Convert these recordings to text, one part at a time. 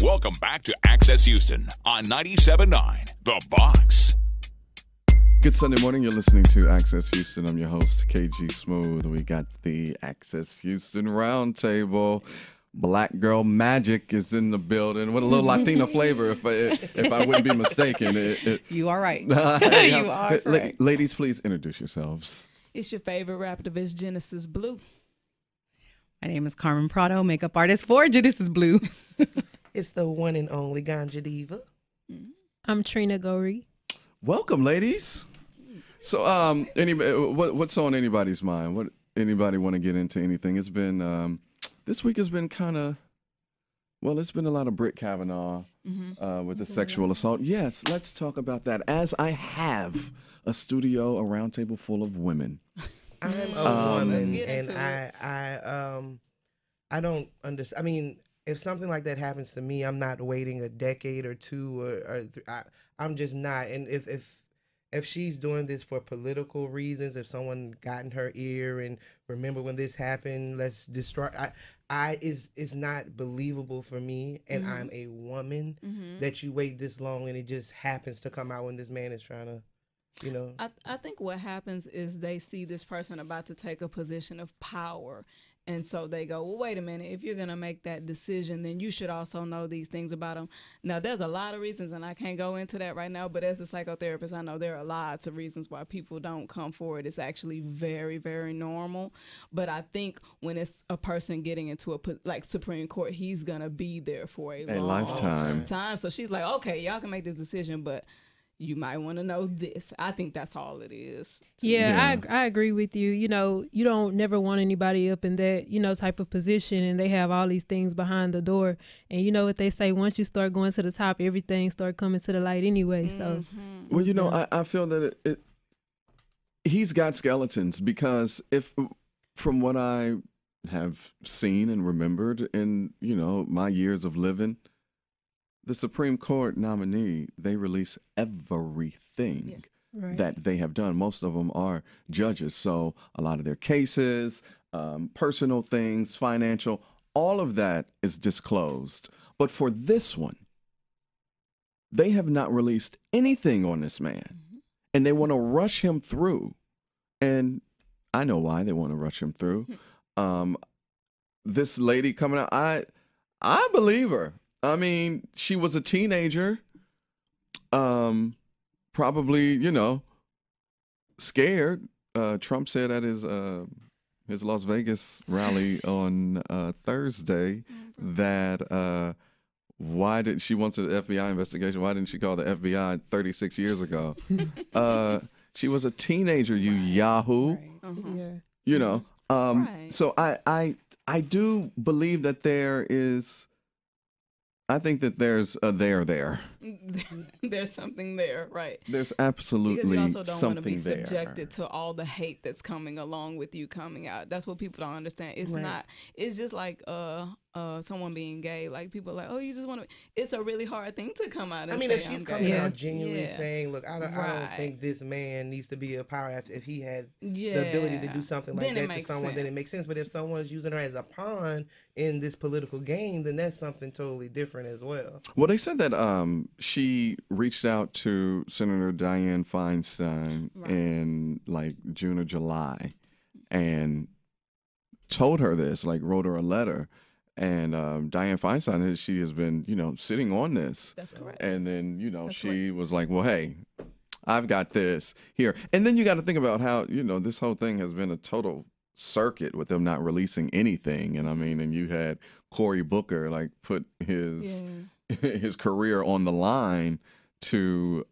Welcome back to Access Houston on 97.9 The Box. Good Sunday morning. You're listening to Access Houston. I'm your host, KG Smooth. We got the Access Houston Roundtable. Black Girl Magic is in the building with a little Latina flavor, if I wouldn't be mistaken. You are right. You are correct. Ladies, please introduce yourselves. It's your favorite rap division, Genesis Blu. My name is Carmen Prado, makeup artist for Genesis Blu. It's the one and only Ganja Diva. I'm Trina Goree. Welcome, ladies. So, what's on anybody's mind? What anybody want to get into anything? It's been this week has been kind of it's been a lot of Brett Kavanaugh with the sexual assault. Yes, let's talk about that. As I have a roundtable full of women. I'm a woman, and I don't understand. I mean, if something like that happens to me, I'm not waiting a decade or two, or I'm just not. And if she's doing this for political reasons, if someone got in her ear and remember when this happened, let's destroy. It's not believable for me, and I'm a woman that you wait this long and it just happens to come out when this man is trying to. You know, I think what happens is they see this person about to take a position of power. And so they go, well, wait a minute, if you're going to make that decision, then you should also know these things about them. Now, there's a lot of reasons, and I can't go into that right now, but as a psychotherapist, I know there are lots of reasons why people don't come forward. It's actually very, very normal. But I think when it's a person getting into like Supreme Court, he's going to be there for a long lifetime. So she's like, okay, y'all can make this decision, but you might want to know this. I think that's all it is. Yeah. I agree with you. You know, you don't never want anybody up in that, type of position, and they have all these things behind the door. And you know what they say, once you start going to the top, everything start coming to the light anyway. So, well, I feel that he's got skeletons, because from what I have seen and remembered in, my years of living, the Supreme Court nominee, they release everything that they have done. Most of them are judges. So a lot of their cases, personal things, financial, all of that is disclosed. But for this one, they have not released anything on this man. And they want to rush him through. And I know why they want to rush him through. This lady coming out, I believe her. I mean, she was a teenager, probably, scared. Trump said at his Las Vegas rally on Thursday that why did she want the FBI investigation? Why didn't she call the FBI 36 years ago? She was a teenager, you yahoo. So I do believe that there is. I think that there's a there. There's something there, right? There's absolutely something there. Because you also don't want to be subjected to all the hate that's coming along with you coming out. That's what people don't understand. It's not. It's just like someone being gay. Like people are like, oh, you just want to. It's a really hard thing to come out. And say, if she's coming out genuinely saying, look, I don't think this man needs to be a power. If he had the ability to do something like that to someone, then it makes sense. But if someone's using her as a pawn in this political game, then that's something totally different as well. Well, they said that she reached out to Senator Dianne Feinstein in like June or July and told her this, like wrote her a letter. And Dianne Feinstein, she has been, sitting on this. That's correct. And then, she was like, well, hey, I've got this here. And then you got to think about how, this whole thing has been a total circuit with them not releasing anything. And I mean, and you had Cory Booker like put his career on the line to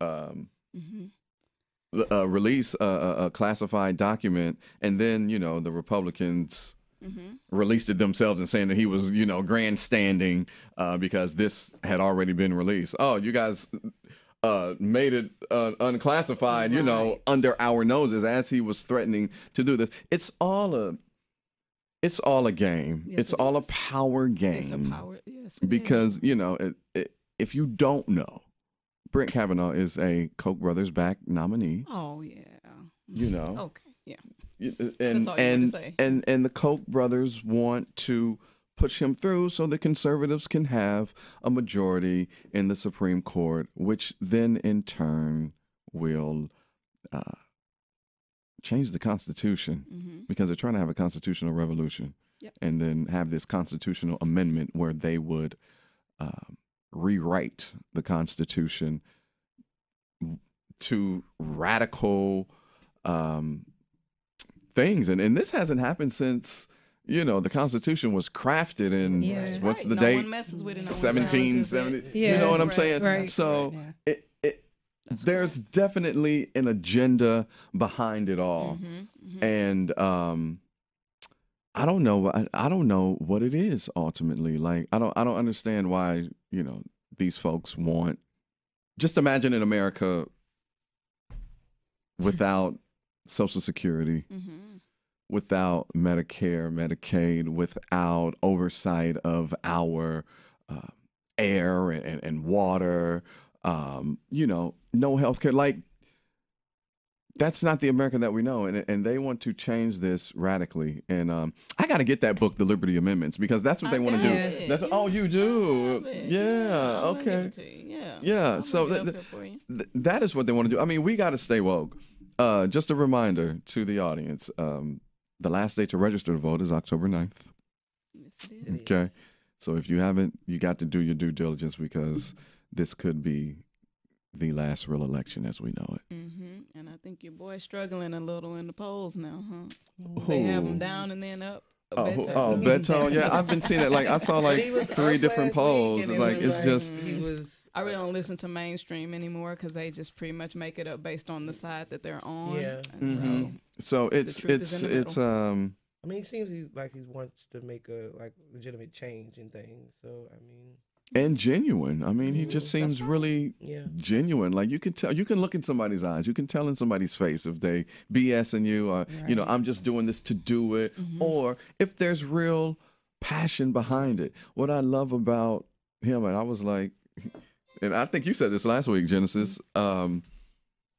release a classified document. And then, the Republicans released it themselves and saying that he was, grandstanding because this had already been released. Oh, you guys made it unclassified, under our noses as he was threatening to do this. It's all a game. Yes, it's all a power game. It's a power, yes. Because, if you don't know, Brett Kavanaugh is a Koch brothers back nominee. Oh, yeah. Okay, yeah. And the Koch brothers want to push him through so the conservatives can have a majority in the Supreme Court, which then in turn will change the Constitution because they're trying to have a constitutional revolution and then have this constitutional amendment where they would rewrite the Constitution to radical things. And this hasn't happened since, the Constitution was crafted in, what's the date? No one messes with it. No 1770. Yeah. You know what I'm saying? Right. So there's definitely an agenda behind it all. And I don't know what it is ultimately. Like, I don't understand why, these folks want, just imagine in America without Social Security, without Medicare, Medicaid, without oversight of our air and water, no health care. Like, that's not the America that we know. And they want to change this radically. And I got to get that book, The Liberty Amendments, because that's what they want to do. That's you do. Yeah. Okay. Yeah. So that is what they want to do. I mean, we got to stay woke. Just a reminder to the audience, the last day to register to vote is October 9th. Okay. So if you haven't, you got to do your due diligence because this could be the last real election as we know it. And I think your boy's struggling a little in the polls now, huh? They have him down and then up. Beto. Yeah, I've been seeing it. Like, I saw like 3 different polls. Like, it's just... I really don't listen to mainstream anymore because they just pretty much make it up based on the side that they're on. Yeah. So it's I mean, he seems like he wants to make a legitimate change in things. So I mean, and genuine. I mean, he just seems really genuine. Like, you can tell. You can look in somebody's eyes. You can tell in somebody's face if they BSing you, or I'm just doing this to do it, or if there's real passion behind it. What I love about him, and I was like, and I think you said this last week, Genesis.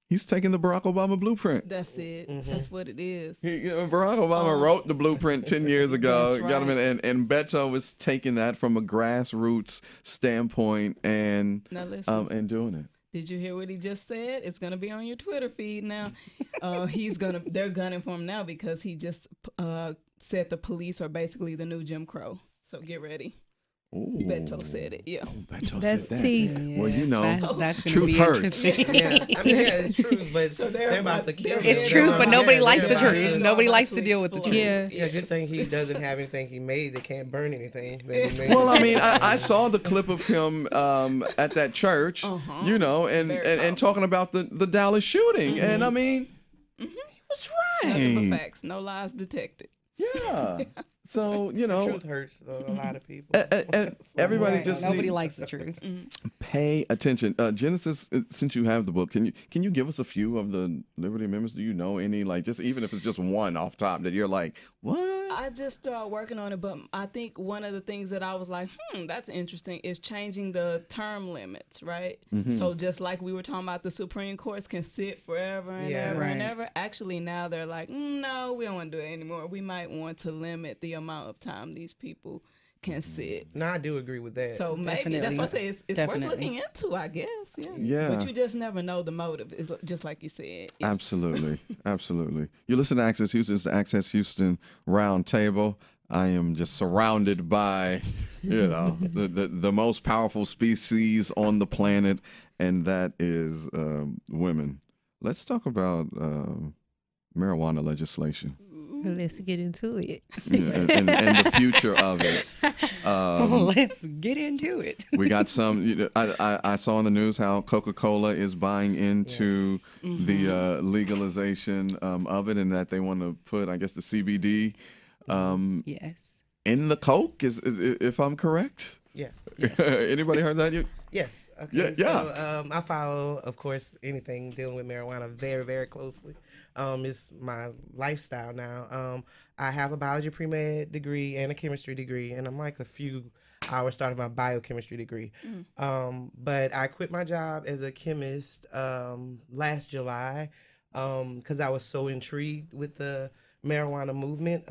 He's taking the Barack Obama blueprint. That's it. That's what it is. Barack Obama wrote the blueprint 10 years ago. That's Got him in, and Beto was taking that from a grassroots standpoint and doing it. Did you hear what he just said? It's gonna be on your Twitter feed now. They're gunning for him now because he just said the police are basically the new Jim Crow. So get ready. Ooh. Beto said it, Beto That's said that. tea. Well, that's truth be hurts. interesting. It's true, but they're about to kill him. It's true, but nobody likes the truth. Nobody likes to deal with the truth. Yeah, good thing he doesn't have anything he made. They can't burn anything that he made. Well, I mean, I saw the clip of him at that church, and talking about the Dallas shooting, and I mean, he was right. Nothing but facts, no lies detected. Yeah. So, the truth hurts a lot of people. Everybody just nobody likes the truth. Pay attention. Genesis, since you have the book, can you give us a few of the Liberty Amendments? Do you know any, like, just even if it's just one off top that you're like, what? I just started working on it, but I think one of the things that I was like, that's interesting, is changing the term limits, right? So just like we were talking about, the Supreme Courts can sit forever and ever and ever. Actually, now they're like, no, we don't want to do it anymore. We might want to limit the amount of time these people can sit. No, I do agree with that. So maybe that's what I say. It's worth looking into, I guess. Yeah. But you just never know the motive. It's just like you said. Yeah. Absolutely. You listen to Access Houston. It's the Access Houston Roundtable. I am just surrounded by, the most powerful species on the planet, and that is women. Let's talk about marijuana legislation. Let's get into it. And the future of it. Let's get into it. We got some. I saw in the news how Coca-Cola is buying into the legalization of it, and that they want to put, I guess, the CBD in the Coke. Is if I'm correct? Yeah. Anybody heard that? Yes. Okay. Yeah. So I follow, of course, anything dealing with marijuana very, very closely. It's my lifestyle now. I have a biology pre-med degree and a chemistry degree, and I'm like a few hours starting my biochemistry degree. But I quit my job as a chemist last July because I was so intrigued with the marijuana movement.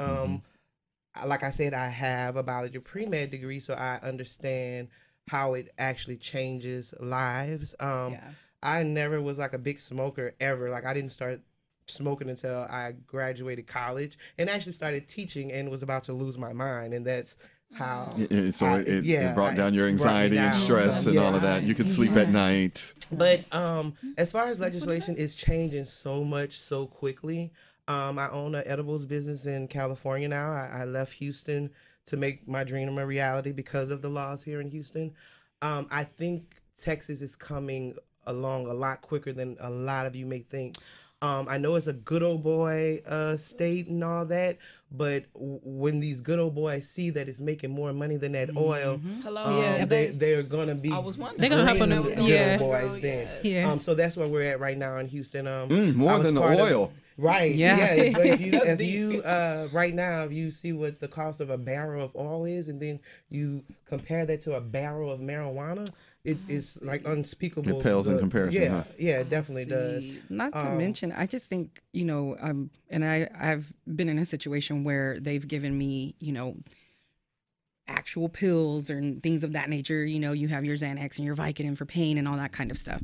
like I said, I have a biology pre-med degree, so I understand how it actually changes lives. I never was like a big smoker ever. Like I didn't start smoking until I graduated college and actually started teaching and was about to lose my mind. And that's how. It brought down your anxiety and stress and all of that. You could sleep at night. But as far as legislation is changing so much so quickly. I own an edibles business in California now. I left Houston to make my dream a reality because of the laws here in Houston. I think Texas is coming along a lot quicker than a lot of you may think. I know it's a good old boy state and all that, but when these good old boys see that it's making more money than that oil, they're gonna be. I was wondering. They're gonna hop on the good old boys then. So that's where we're at right now in Houston. More than the oil. Right. Yeah. If you right now, if you see what the cost of a barrel of oil is, and then you compare that to a barrel of marijuana, it is like unspeakable. It pales in comparison. Yeah, huh? yeah, it definitely does. Not to mention, I just think, and I've been in a situation where they've given me, actual pills and things of that nature. You have your Xanax and your Vicodin for pain and all that kind of stuff.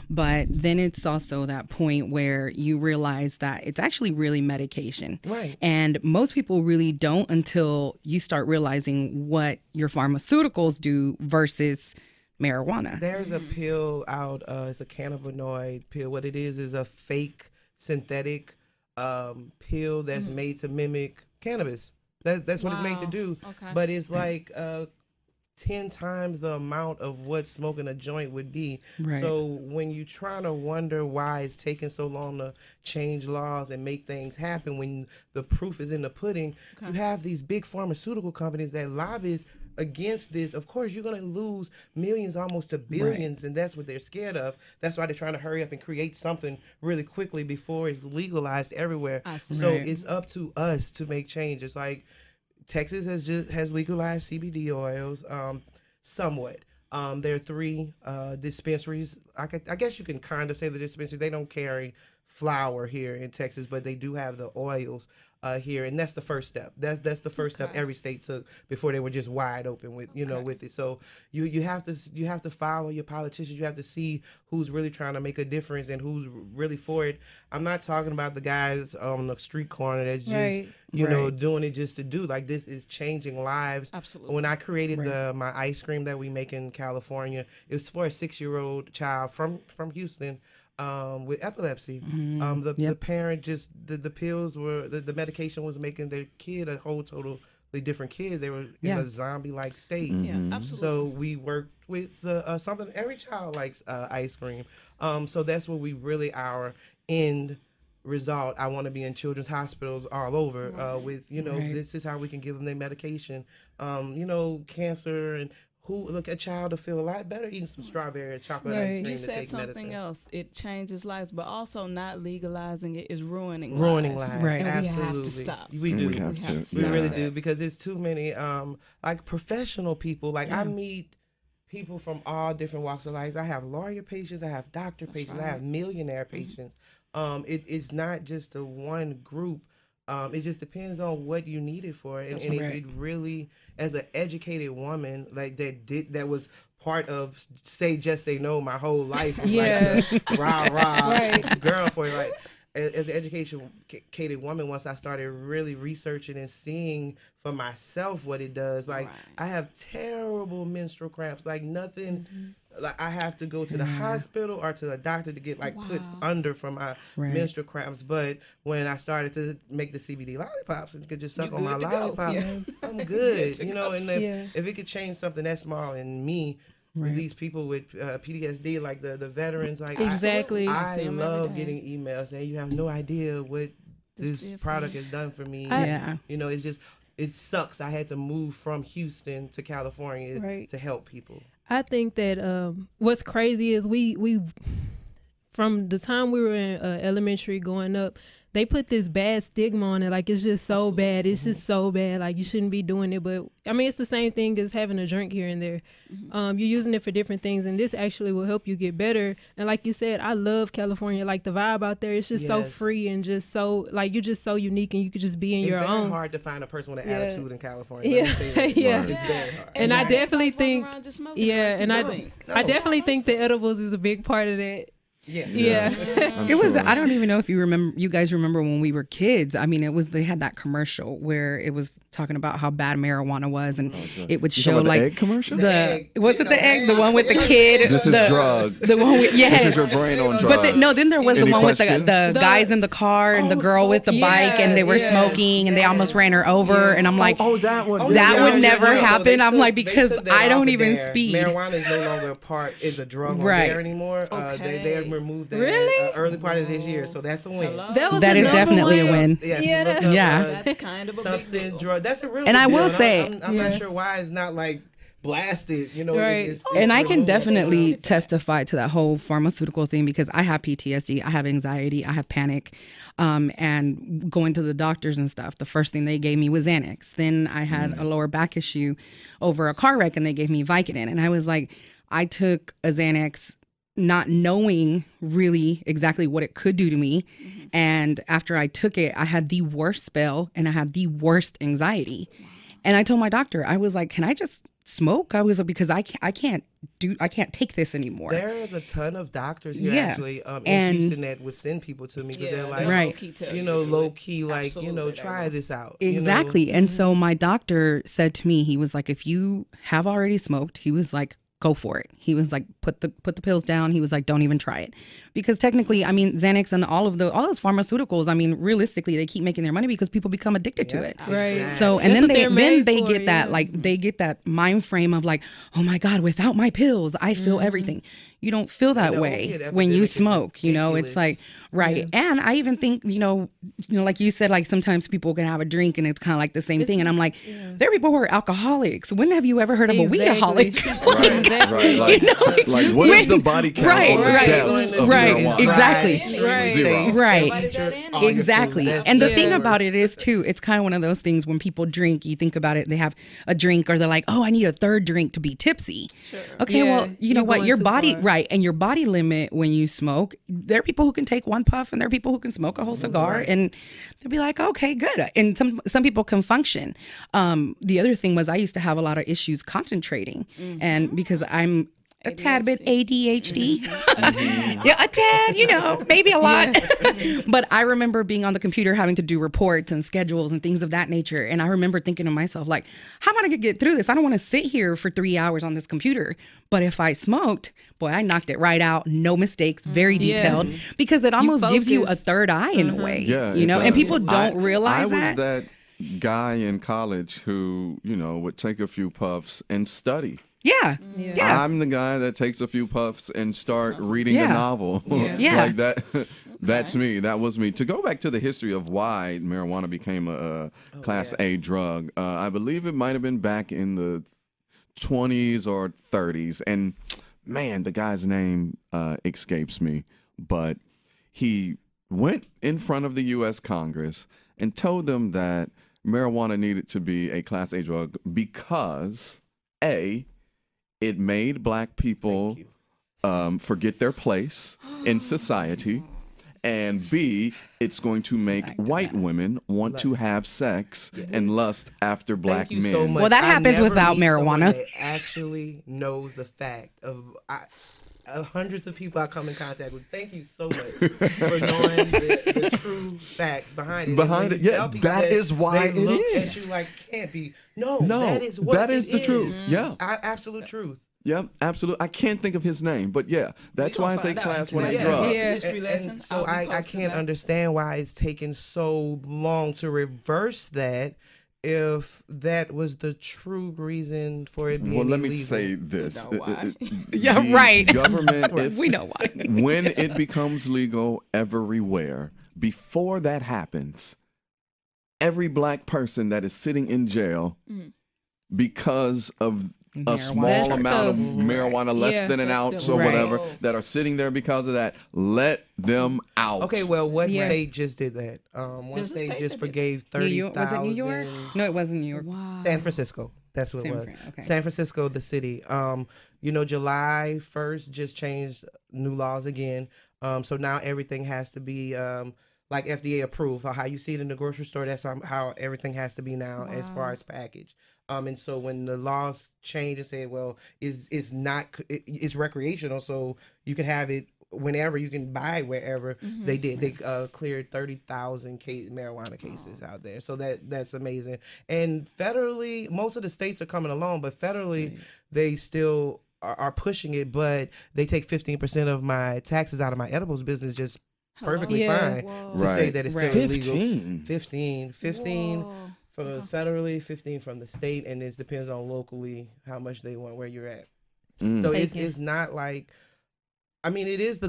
But then it's also that point where you realize that it's actually really medication. Right. And most people really don't until you start realizing what your pharmaceuticals do versus marijuana. There's a pill out, it's a cannabinoid pill. What it is a fake synthetic pill that's made to mimic cannabis. That's what it's made to do. Okay. But it's like 10 times the amount of what smoking a joint would be. Right. So when you're trying to wonder why it's taking so long to change laws and make things happen, when the proof is in the pudding, you have these big pharmaceutical companies that lobbies against this. Of course, you're going to lose millions, almost to billions, and that's what they're scared of. That's why they're trying to hurry up and create something really quickly before it's legalized everywhere. So it's up to us to make changes. Like Texas has legalized CBD oils, somewhat. There are 3 dispensaries. I guess you can kind of say the dispensary. They don't carry flower here in Texas, but they do have the oils here, and that's the first step. That's the first step every state took before they were just wide open with with it. So you have to follow your politicians. You have to see who's really trying to make a difference and who's really for it. I'm not talking about the guys on the street corner that's just doing it just to do. Like, this is changing lives. Absolutely. When I created my ice cream that we make in California, it was for a 6-year-old child from Houston. With epilepsy. The parent just the pills were the medication was making their kid a whole totally different kid. They were in a zombie like state. Absolutely. So we worked with something every child likes, ice cream. So that's what we really our end result. I want to be in children's hospitals all over with this is how we can give them their medication. Cancer and a child to feel a lot better eating some strawberry and chocolate ice cream. You to said take something medicine. else. It changes lives, but also not legalizing it is ruining lives. Right. And Absolutely. we have to stop. We do. We have to. We really do, because it's too many like professional people. Like I meet people from all different walks of life. I have lawyer patients, I have doctor patients, I have millionaire patients. It's not just the one group. It just depends on what you need it for, and it really, as an educated woman, like that was part of Just Say No my whole life. Like rah girl for it. Like as an educated woman, once I started really researching and seeing for myself what it does, like I have terrible menstrual cramps, like nothing. Like I have to go to the hospital or to the doctor to get put under from my menstrual cramps. But when I started to make the CBD lollipops and could just suck on my lollipop, I'm good. And if it could change something that small in me, with these people with PTSD, like the veterans, like exactly. I love getting emails saying you have no idea what this product has done for me. It's just, it sucks. I had to move from Houston to California to help people. I think that what's crazy is we from the time we were in elementary going up, they put this bad stigma on it. Like, it's just so bad. It's just so bad. Like, you shouldn't be doing it. But I mean, it's the same thing as having a drink here and there. You're using it for different things, and this actually will help you get better. And like you said, I love California. Like, the vibe out there, it's just so free and just so, like, you're just so unique, and you could just be in your own. It's very hard to find a person with an attitude in California. Yeah, yeah. It's very hard. And I definitely think, I definitely think the edibles is a big part of that. Yeah. It was, I don't even know if you guys remember when we were kids. I mean, they had that commercial where it was talking about how bad marijuana was, and it would show like the egg commercial. Was it the egg? The one with the kid. This is drugs. The one with This is your brain on drugs. But then there was the one with the guys in the car and the girl with the bike, and they were smoking, and they almost ran her over. And I'm like, that one. That would never happen. I'm like, because I don't even speed. Marijuana is no longer a drug on there anymore. They removed that early part of this year, so that's a win. That is definitely a win. That's kind of a substance drug. That's a real. And I will say, I'm not sure why it's not like blasted, you know. Right. And I can definitely testify to that whole pharmaceutical thing, because I have PTSD, I have anxiety, I have panic, and going to the doctors and stuff. The first thing they gave me was Xanax. Then I had a lower back issue over a car wreck, and they gave me Vicodin. And I was like, I took a Xanax not knowing really exactly what it could do to me. And after I took it, I had the worst spell and I had the worst anxiety. And I told my doctor, I was like, can I just smoke? I was like, because I can't take this anymore. There's a ton of doctors here actually in Houston that would send people to me because they're like, low key, like, try this out. Exactly. And so my doctor said to me, he was like, if you have already smoked, he was like, go for it. He was like, put the pills down. He was like, don't even try it. Because technically, I mean, Xanax and all those pharmaceuticals, I mean, realistically, they keep making their money because people become addicted to it. Right. So, and then they get that, like, they get that mind frame of like, oh my God, without my pills, I feel everything. You don't feel that way when you smoke, it's like, right. Yeah. And I even think, like you said, like sometimes people can have a drink and it's kind of like the same thing. And I'm like, there are people who are alcoholics. When have you ever heard of a weedaholic? Right. Like what is the body count on the depths of marijuana? Exactly. Zero. Right. Exactly. And the thing about it is too, it's kind of one of those things when people drink, you think about it, they have a drink or they're like, oh, I need a third drink to be tipsy. Sure. Okay, well, you know what? Your body, and your body limit when you smoke, there are people who can take one puff and there are people who can smoke a whole cigar and they'll be like, okay, good. And some people can function. The other thing was I used to have a lot of issues concentrating and because I'm a tad bit ADHD. Yeah, a tad, maybe a lot. But I remember being on the computer having to do reports and schedules and things of that nature. And I remember thinking to myself, like, how am I going to get through this? I don't want to sit here for 3 hours on this computer. But if I smoked, boy, I knocked it right out. No mistakes, very detailed. Because it almost gives you a third eye in a way. Yeah, and people don't realize that. I was that guy in college who, would take a few puffs and study. Yeah. I'm the guy that takes a few puffs and start reading a novel. Like that. That's me. That was me. To go back to the history of why marijuana became a Class A drug, I believe it might have been back in the 20s or 30s. And man, the guy's name escapes me. But he went in front of the U.S. Congress and told them that marijuana needed to be a Class A drug because, A, it made black people forget their place in society. And B, it's going to make white women want to have sex and lust after black men. So much. Well, that happens without marijuana. That actually knows the fact of hundreds of people I come in contact with. Thank you so much for knowing the true facts behind it. That is why it look is. At you like can't be. No, that is what that is the truth. Yeah, absolute truth. Yeah, absolutely. I can't think of his name, but yeah, that's why it's a Class 1 drug. And so I can't understand why it's taken so long to reverse that. If that was the true reason for it being illegal. Well, let me say this. Government, we know why. When it becomes legal everywhere, before that happens, every black person that is sitting in jail because of a small amount of marijuana, less than an ounce or whatever, that are sitting there because of that. Let them out. Okay, well, what state just did that? One state just forgave 30,000. Was it New York? No, it wasn't New York. Wow. San Francisco. That's what it was. Okay. San Francisco, the city. July 1st just changed new laws again. So now everything has to be like FDA approved. How you see it in the grocery store, that's how everything has to be now as far as package. And so when the laws change and say, well, it's recreational, so you can have it whenever, you can buy wherever. They cleared 30,000 marijuana cases out there, so that's amazing. And federally, most of the states are coming along, but federally they still are pushing it. But they take 15% of my taxes out of my edibles business just perfectly fine to say that it's still illegal. 15 from federally, 15 from the state, and it depends on locally how much they want where you're at. So it's not like, I mean, it is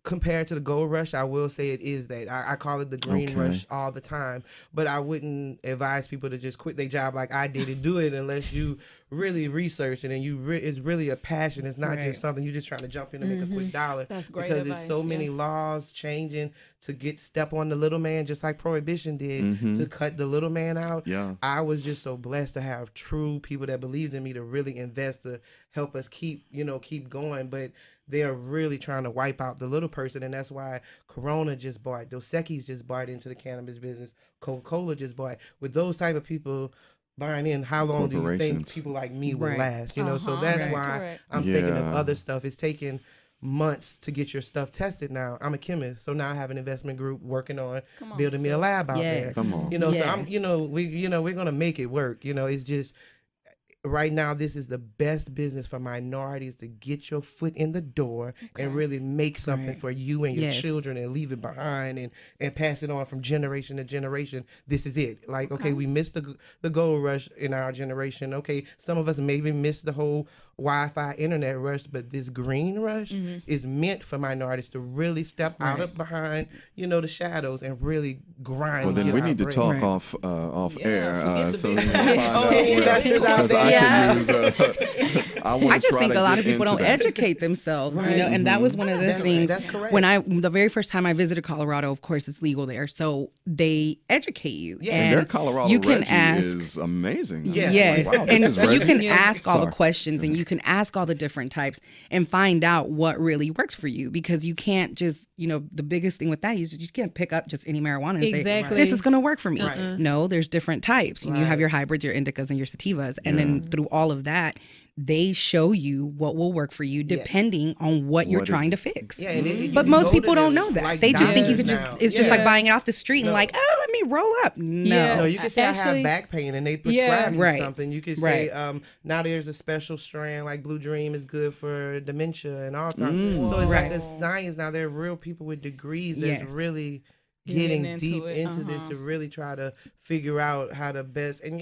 compared to the gold rush, I will say it is that. I call it the green rush all the time, but I wouldn't advise people to just quit their job like I did and do it unless you really research it and it's really a passion. It's not just something you're just trying to jump in and make a quick dollar. That's great because advice, there's so many laws changing to step on the little man, just like Prohibition did, to cut the little man out. Yeah. I was just so blessed to have true people that believed in me to really invest to help us keep going. But they're really trying to wipe out the little person, and that's why Corona just bought, Dos Equis just bought into the cannabis business, Coca-Cola just bought. With those type of people buying in, how long do you think people like me will last? So that's why I'm thinking of other stuff. It's taking months to get your stuff tested now. I'm a chemist, so now I have an investment group working on building me a lab out there. Come on. So I'm, we're gonna make it work. It's just, right now, this is the best business for minorities to get your foot in the door and really make something for you and your children and leave it behind and pass it on from generation to generation. This is it. Like, we missed the gold rush in our generation. Okay, some of us maybe missed the whole Wi-Fi internet rush, but this green rush is meant for minorities to really step out of behind, the shadows and really grind. Well, then we need to talk off air. So investors out there. I just think a lot of people don't educate themselves, and that was one of the things. That's correct. When the very first time I visited Colorado, of course it's legal there, so they educate you. And their Colorado is amazing. Yes, wow, and so you can ask all the questions and you can ask all the different types and find out what really works for you, because you can't just, the biggest thing with that is you can't pick up just any marijuana and say, this is going to work for me. No, there's different types. You have your hybrids, your indicas, and your sativas. And then through all of that, they show you what will work for you depending on what you're trying to fix. But most people don't know that. Like, they just think you can it's just like buying it off the street and like, oh, let me roll up. No, you can say I have back pain and they prescribe you something. You can say now there's a special strand like Blue Dream is good for dementia and Alzheimer's. So it's like a science now. There are real people with degrees that's really getting deep into this to really try to figure out how to best. And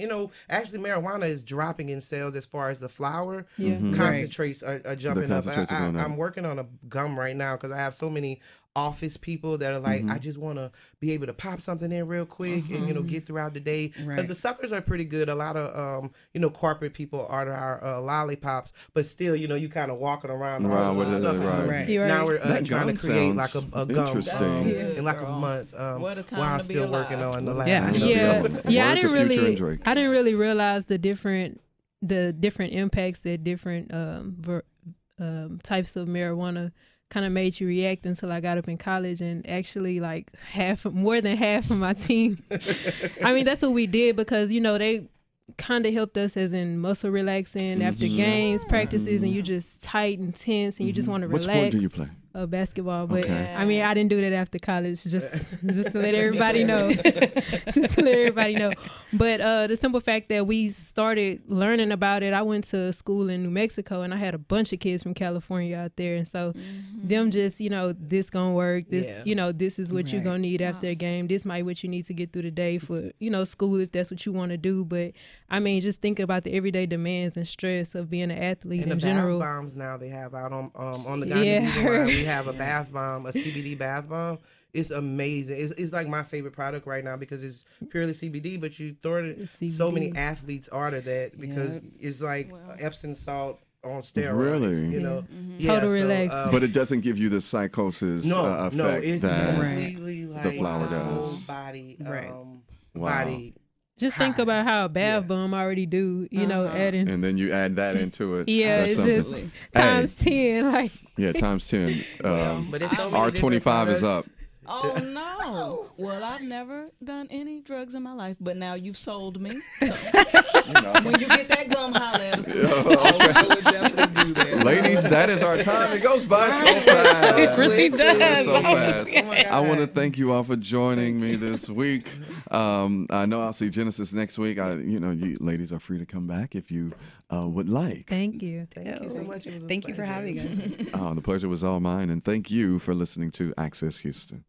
actually marijuana is dropping in sales as far as the flower. Concentrates are jumping up. I'm working on a gum right now because I have so many office people that are like, I just want to be able to pop something in real quick and get throughout the day, because the suckers are pretty good. A lot of corporate people order our lollipops, but still you kind of walking around with the suckers. Now we're trying to create like a gum in like a month while still working on the lab. I didn't really realize the different impacts that different types of marijuana kind of made you react until I got up in college, and actually like more than half of my team. I mean, that's what we did, because they kind of helped us as in muscle relaxing after games, practices, and you just tight and tense and you just want to relax. What sport do you play? Basketball, but I mean, I didn't do that after college, just to let everybody know. Just to let everybody know. But the simple fact that we started learning about it, I went to school in New Mexico and I had a bunch of kids from California out there, and so them just, this gonna work, this this is what you're gonna need after a game, this might what you need to get through the day for school if that's what you want to do. But I mean, just thinking about the everyday demands and stress of being an athlete and in general. Bath bombs now they have out on the Ganja. We have a bath bomb, a CBD bath bomb. It's amazing. It's like my favorite product right now because it's purely CBD, but you throw it. So many athletes order that because it's like Epsom salt on steroids. Really? You know, Total relax. But it doesn't give you the psychosis effect it's that completely like the flower whole does. body, Wow. body. Just think about how a bath bomb already do, you know, adding. And then you add that into it. Yeah, it's just times 10. Like. Yeah, times 10. But it's so many R25 is up. Oh, no. Well, I've never done any drugs in my life, but now you've sold me. So, when you get that gum, holler at us. I would definitely do that. Ladies, that is our time. It goes by so fast. It really does. So fast. Oh my God. I want to thank you all for joining me this week. I know I'll see Genesis next week. You ladies are free to come back if you would like. Thank you. Thank you so much. It was a Thank you for pleasure. having us. The pleasure was all mine. And thank you for listening to Access Houston.